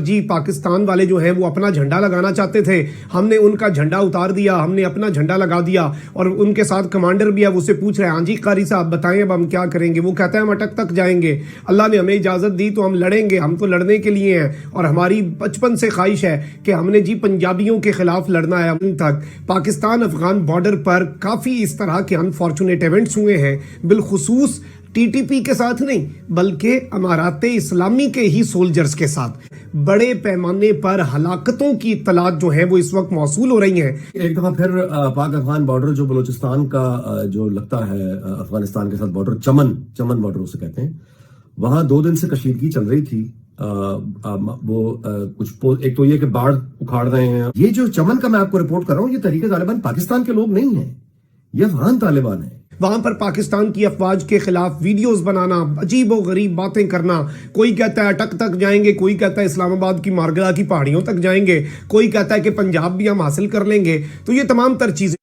جی پاکستان والے جو ہیں وہ اپنا جھنڈا لگانا چاہتے تھے، ہم نے ان کا جھنڈا اتار دیا، ہم نے اپنا جھنڈا لگا دیا، اور ان کے ساتھ کمانڈر بھی ہے، وہ سے پوچھ رہے ہیں ہاں جی قاری صاحب بتائیں اب ہم کیا کریں گے؟ وہ کہتا ہے ہم اٹک تک جائیں گے، اللہ نے ہمیں اجازت دی تو ہم لڑیں گے، ہم تو لڑنے کے لیے ہیں، اور ہماری بچپن سے خواہش ہے کہ ہم نے جی پنجابیوں کے خلاف لڑنا ہے تک۔ پاکستان افغان بارڈر پر کافی اس طرح کے انفارچونیٹ ایونٹس ہوئے ہیں، بالخصوص ٹی ٹی پی کے ساتھ نہیں بلکہ امارات اسلامی کے ہی سولجرز کے ساتھ بڑے پیمانے پر ہلاکتوں کی اطلاعات جو ہیں وہ اس وقت موصول ہو رہی ہیں۔ ایک دفعہ پھر پاک افغان بارڈر جو بلوچستان کا جو لگتا ہے افغانستان کے ساتھ بارڈر، چمن بارڈر اسے کہتے ہیں، وہاں 2 دن سے کشیدگی چل رہی تھی۔ وہ کچھ ایک تو یہ کہ باڑ اکھاڑ رہے ہیں، یہ جو چمن کا میں آپ کو رپورٹ کر رہا ہوں یہ تحریک طالبان پاکستان کے لوگ نہیں ہیں، یہ افغان طالبان ہیں۔ وہاں پر پاکستان کی افواج کے خلاف ویڈیوز بنانا، عجیب و غریب باتیں کرنا، کوئی کہتا ہے اٹک تک جائیں گے، کوئی کہتا ہے اسلام آباد کی مارگلا کی پہاڑیوں تک جائیں گے، کوئی کہتا ہے کہ پنجاب بھی ہم حاصل کر لیں گے، تو یہ تمام تر چیزیں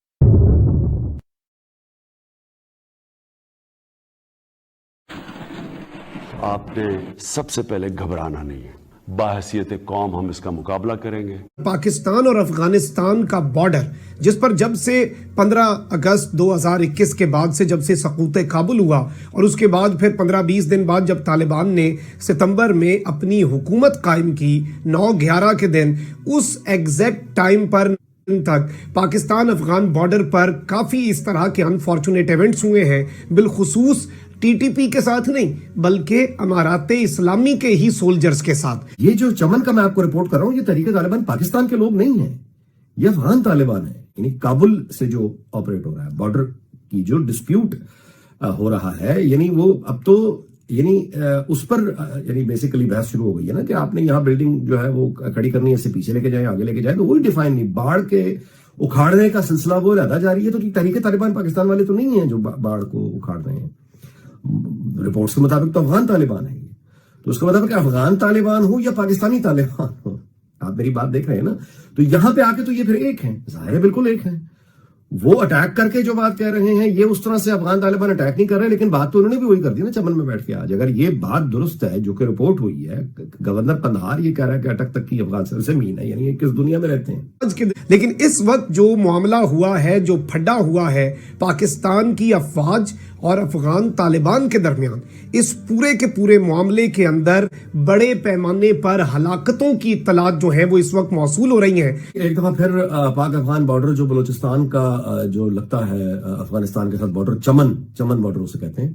آپ نے سب سے پہلے گھبرانا نہیں ہے، باحثیت قوم ہم اس کا مقابلہ کریں گے۔ پاکستان اور افغانستان کا بارڈر جس پر جب سے 15 اگست 2021 کے بعد سے جب سے سقوط کابل ہوا اور اس کے بعد پھر 15-20 دن بعد جب طالبان نے ستمبر میں اپنی حکومت قائم کی 9/11 کے دن، اس ایگزیکٹ ٹائم پر تک پاکستان افغان بارڈر پر کافی اس طرح کے انفارچونیٹ ایونٹس ہوئے ہیں، بالخصوص ٹی ٹی پی کے ساتھ نہیں بلکہ امارات اسلامی کے ہی سولجرز کے ساتھ۔ یہ جو چمن کا میں آپ کو رپورٹ کر رہا ہوں یہ تحریک طالبان پاکستان کے لوگ نہیں ہیں، یہ افغان طالبان ہیں۔ یعنی کابل سے جو آپریٹ ہو رہا ہے، بارڈر کی جو ڈسپیوٹ ہو رہا ہے، یعنی وہ اب تو یعنی اس پر یعنی بیسیکلی بحث شروع ہو گئی ہے نا کہ آپ نے یہاں بلڈنگ جو ہے وہ کھڑی کرنی ہے، اس سے پیچھے لے کے جائیں، آگے لے کے جائیں، تو وہی ڈیفائن نہیں، باڑ کے اکھاڑنے کا سلسلہ وہ زیادہ جاری ہے۔ تو تحریک طالبان پاکستان والے تو نہیں ہیں جو باڑ کو اکھاڑ رہے ہیں، رپورٹس کے مطابق تو افغان طالبان ہیں۔ تو اس کا مطلب کہ افغان طالبان ہو یا پاکستانی طالبان ہو، آپ میری بات دیکھ رہے ہیں نا، تو یہاں پہ آ کے تو یہ پھر ایک ہیں، ظاہر ہے بالکل ایک ہیں۔ وہ اٹیک کر کے جو بات کہہ رہے ہیں یہ اس طرح سے افغان طالبان اٹیک نہیں کر رہے، لیکن بات تو انہوں نے بھی وہی کر دی نا چمن میں بیٹھ کے۔ آج اگر یہ بات درست ہے جو کہ رپورٹ ہوئی ہے، گورنر قندھار یہ کہہ رہا ہے کہ اٹک تک کی افغان سرزمین ہے، یعنی یہ کس دنیا میں رہتے ہیں؟ لیکن اس وقت جو معاملہ ہوا ہے، جو پھڈا ہوا ہے پاکستان کی افواج اور افغان طالبان کے درمیان، اس پورے کے پورے معاملے کے اندر بڑے پیمانے پر ہلاکتوں کی اطلاعات جو ہیں وہ اس وقت موصول ہو رہی ہیں۔ ایک دفعہ پھر پاک افغان بارڈر جو بلوچستان کا جو لگتا ہے افغانستان کے ساتھ بارڈر، چمن بارڈر اسے کہتے ہیں،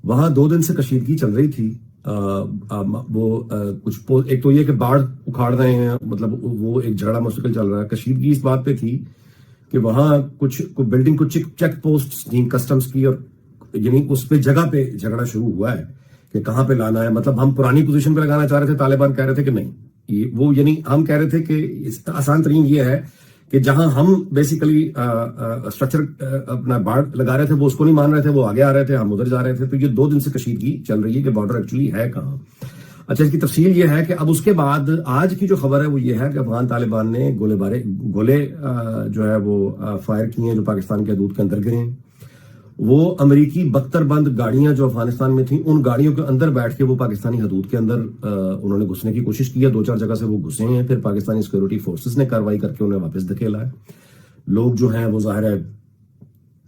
وہاں 2 دن سے کشیدگی چل رہی تھی۔ وہ کچھ ایک تو یہ کہ باڑ اکھاڑ رہے ہیں، مطلب وہ ایک جھگڑا مستقل چل رہا ہے۔ کشیدگی اس بات پہ تھی کہ وہاں کچھ بلڈنگ کچھ چیک پوسٹ کسٹمز کی، اور یعنی اس پہ جگہ پہ جھگڑا شروع ہوا ہے کہ کہاں پہ لانا ہے۔ مطلب ہم پرانی پوزیشن پہ لگانا چاہ رہے تھے، طالبان کہہ رہے تھے کہ نہیں، وہ یعنی ہم کہہ رہے تھے کہ آسان ترین یہ ہے کہ جہاں ہم بیسیکلی اسٹرکچر اپنا باڑ لگا رہے تھے وہ اس کو نہیں مان رہے تھے، وہ آگے آ رہے تھے، ہم ادھر جا رہے تھے۔ تو یہ 2 دن سے کشیدگی چل رہی ہے کہ بارڈر ایکچولی ہے کہاں۔ اچھا، اس کی تفصیل یہ ہے کہ اب اس کے بعد آج کی جو خبر ہے وہ یہ ہے کہ افغان طالبان نے گولے جو ہے وہ فائر کیے ہیں جو پاکستان کے حدود کے اندر گرے ہیں۔ وہ امریکی بختر بند گاڑیاں جو افغانستان میں تھیں، ان گاڑیوں کے اندر بیٹھ کے وہ پاکستانی حدود کے اندر انہوں نے گھسنے کی کوشش کی ہے۔ 2-4 جگہ سے وہ گھسے ہیں، پھر پاکستانی سیکورٹی فورسز نے کارروائی کر کے انہیں واپس دھکیلا ہے۔ لوگ جو ہیں وہ ظاہر ہے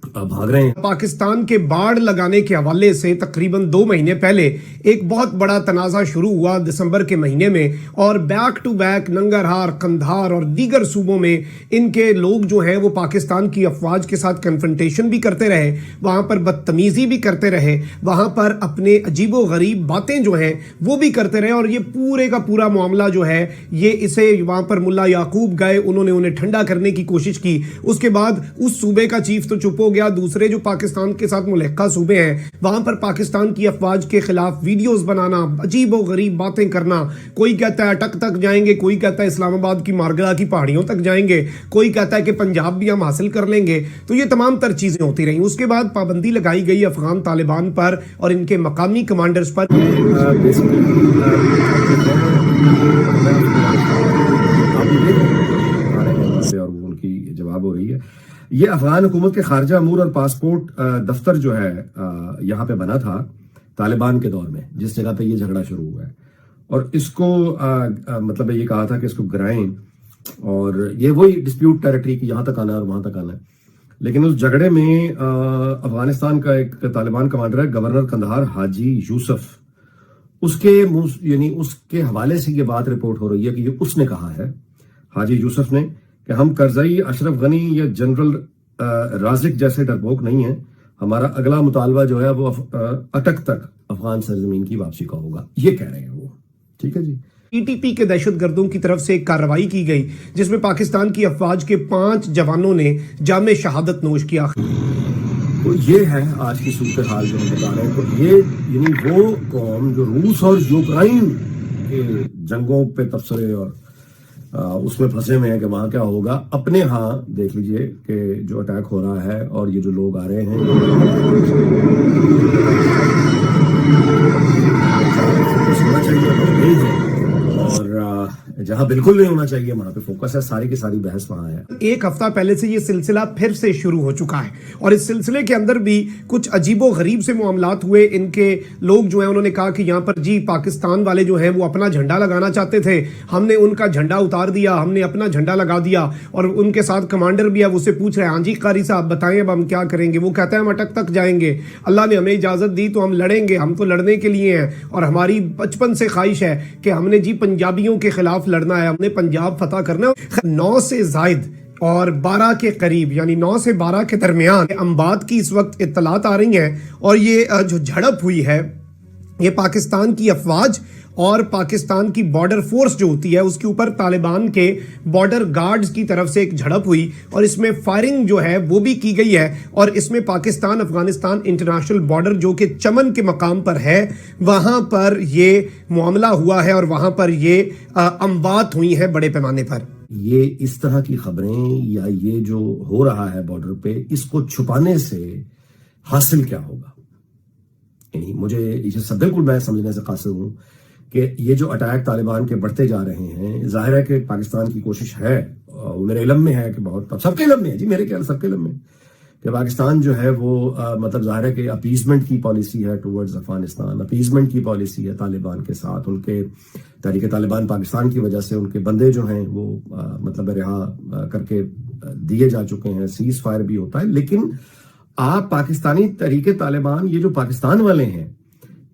بھاگ رہے ہیں۔ پاکستان کے باڑ لگانے کے حوالے سے تقریباً 2 مہینے پہلے ایک بہت بڑا تنازع شروع ہوا دسمبر کے مہینے میں، اور back to back Nangarhar, Kandahar اور دیگر صوبوں میں ان کے لوگ جو ہیں وہ پاکستان کی افواج کے ساتھ کنفرنٹیشن بھی کرتے رہے، وہاں پر بدتمیزی بھی کرتے رہے، وہاں پر اپنے عجیب و غریب باتیں جو ہیں وہ بھی کرتے رہے، اور یہ پورے کا پورا معاملہ جو ہے یہ اسے وہاں پر ملا یعقوب گئے، انہوں نے انہیں ٹھنڈا کرنے کی کوشش کی۔ اس کے بعد اس صوبے کا چیف تو چپ ہو گیا، دوسرے جو پاکستان کے ساتھ ملحقہ صوبے ہیں وہاں پر پاکستان کی افواج کے خلاف ویڈیوز بنانا، عجیب و غریب باتیں کرنا، کوئی کہتا ہے اٹک تک جائیں گے، کوئی کہتا ہے اسلام آباد کی مارگلا کی پہاڑیوں تک جائیں گے، کوئی کہتا ہے کہ پنجاب بھی ہم حاصل کر لیں گے۔ تو یہ تمام تر چیزیں ہوتی رہیں۔ اس کے بعد پابندی لگائی گئی افغان طالبان پر اور ان کے مقامی کمانڈرز پر۔ اور ان کی جواب ہو رہی ہے۔ یہ افغان حکومت کے خارجہ امور اور پاسپورٹ دفتر جو ہے یہاں پہ بنا تھا طالبان کے دور میں، جس جگہ پہ یہ جھگڑا شروع ہوا ہے، اور اس کو مطلب یہ کہا تھا کہ اس کو گرائیں، اور یہ وہی ڈسپیوٹ ٹیریٹری کہ یہاں تک آنا ہے اور وہاں تک آنا ہے. لیکن اس جھگڑے میں افغانستان کا ایک طالبان کمانڈر ہے گورنر قندھار حاجی یوسف، اس کے یعنی اس کے حوالے سے یہ بات رپورٹ ہو رہی ہے کہ یہ اس نے کہا ہے، حاجی یوسف نے، کہ ہم کرزئی، اشرف غنی یا جنرل رازق جیسے ڈرپوک نہیں ہیں، ہمارا اگلا مطالبہ جو ہے وہ اٹک تک افغان سرزمین کی واپسی کا ہوگا. یہ کہہ رہے ہیں وہ. ٹھیک ہے جی. پی ٹی پی کے دہشت گردوں کی طرف سے ایک کارروائی کی گئی جس میں پاکستان کی افواج کے 5 جوانوں نے جام شہادت نوش کیا. تو یہ ہے آج کی صورتحال جو ہم بتا رہے ہیں. تو یہ یعنی وہ قوم جو روس اور یوکرائن کے جنگوں پہ تبصرے اور اس میں پھنسے ہوئے ہیں کہ وہاں کیا ہوگا، اپنے ہاں دیکھ لیجئے کہ جو اٹیک ہو رہا ہے اور یہ جو لوگ آ رہے ہیں ہونا چاہیے، اور جہاں بالکل نہیں ہونا چاہیے وہاں پہ فوکس ہے. ساری کی ساری بحث وہاں ہے. ایک ہفتہ پہلے سے یہ سلسلہ پھر سے شروع ہو چکا ہے اور اس سلسلے کے اندر بھی کچھ عجیب و غریب سے معاملات ہوئے. ان کے لوگ جو ہیں انہوں نے کہا کہ یہاں پر جی پاکستان والے جو ہیں وہ اپنا جھنڈا لگانا چاہتے تھے، ہم نے ان کا جھنڈا اتار دیا، ہم نے اپنا جھنڈا لگا دیا. اور ان کے ساتھ کمانڈر بھی ہے، وہ سے پوچھ رہے ہیں ہاں جی قاری صاحب بتائیں اب ہم کیا کریں گے. وہ کہتا ہے ہم اٹک تک جائیں گے، اللہ نے ہمیں اجازت دی تو ہم لڑیں گے، ہم تو لڑنے کے لیے ہیں اور ہماری بچپن سے خواہش ہے کہ ہم نے جی پنجابیوں کے خلاف لڑنا ہے، ہم نے پنجاب فتح کرنا ہے. 9 سے زائد اور 12 کے قریب یعنی 9 سے 12 کے درمیان امبات کی اس وقت اطلاعات آ رہی ہیں. اور یہ جو جھڑپ ہوئی ہے یہ پاکستان کی افواج اور پاکستان کی بارڈر فورس جو ہوتی ہے اس کے اوپر طالبان کے بارڈر گارڈز کی طرف سے ایک جھڑپ ہوئی اور اس میں فائرنگ جو ہے وہ بھی کی گئی ہے. اور اس میں پاکستان افغانستان انٹرنیشنل بارڈر جو کہ چمن کے مقام پر ہے وہاں پر یہ معاملہ ہوا ہے اور وہاں پر یہ اموات ہوئی ہیں بڑے پیمانے پر. یہ اس طرح کی خبریں یا یہ جو ہو رہا ہے بارڈر پہ، اس کو چھپانے سے حاصل کیا ہوگا؟ یعنی مجھے یہ بالکل میں سمجھنے سے قاصر ہوں کہ یہ جو اٹیک طالبان کے بڑھتے جا رہے ہیں، ظاہر ہے کہ پاکستان کی کوشش ہے، میرے علم میں ہے کہ بہت، سب کے علم میں ہے جی، میرے خیال سب کے علم میں کہ پاکستان جو ہے وہ مطلب ظاہر ہے کہ اپیزمنٹ کی پالیسی ہے ٹورڈز افغانستان، اپیزمنٹ کی پالیسی ہے طالبان کے ساتھ. ان کے تحریک طالبان پاکستان کی وجہ سے ان کے بندے جو ہیں وہ مطلب رہا کر کے دیے جا چکے ہیں، سیز فائر بھی ہوتا ہے. لیکن آپ پاکستانی تحریک طالبان، یہ جو پاکستان والے ہیں،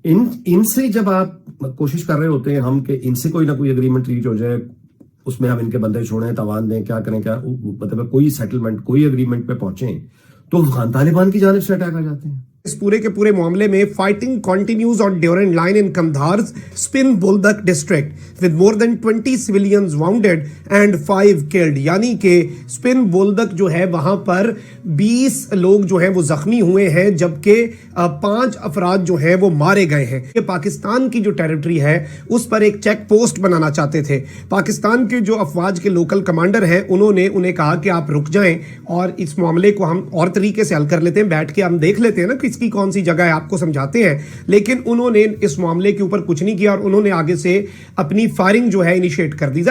ان سے جب آپ کوشش کر رہے ہوتے ہیں ہم کہ ان سے کوئی نہ کوئی اگریمنٹ ریچ ہو جائے، اس میں ہم ان کے بندے چھوڑیں، تاوان دیں، کیا کریں، کیا مطلب کوئی سیٹلمنٹ، کوئی اگریمنٹ پہ پہنچیں، تو افغان طالبان کی جانب سے اٹیک آ جاتے ہیں. اس پورے کے پورے معاملے میں fighting continues on Durand line in Kandahar's Spin Boldak district with more than 20 civilians wounded and 5 killed. یعنی کہ سپن بولدک جو ہے وہاں پر 20 لوگ جو ہیں وہ زخمی ہوئے ہیں جبکہ 5 افراد جو ہیں وہ مارے گئے ہیں. یہ پاکستان کی جو ٹیریٹری ہے اس پر ایک چیک پوسٹ بنانا چاہتے تھے. پاکستان کے جو افواج کے لوکل کمانڈر ہیں انہوں نے انہیں کہا کہ آپ رک جائیں اور اس معاملے کو ہم اور طریقے سے حل کر لیتے ہیں، بیٹھ کے ہم دیکھ لیتے ہیں نا کہ اس کی کون سی جگہ ہے، آپ کو سمجھاتے ہیں. لیکن انہوں نے اس معاملے کے اوپر کچھ نہیں کیا اور انہوں نے آگے سے اپنی فائرنگ جو ہے انیشیٹ کر دی.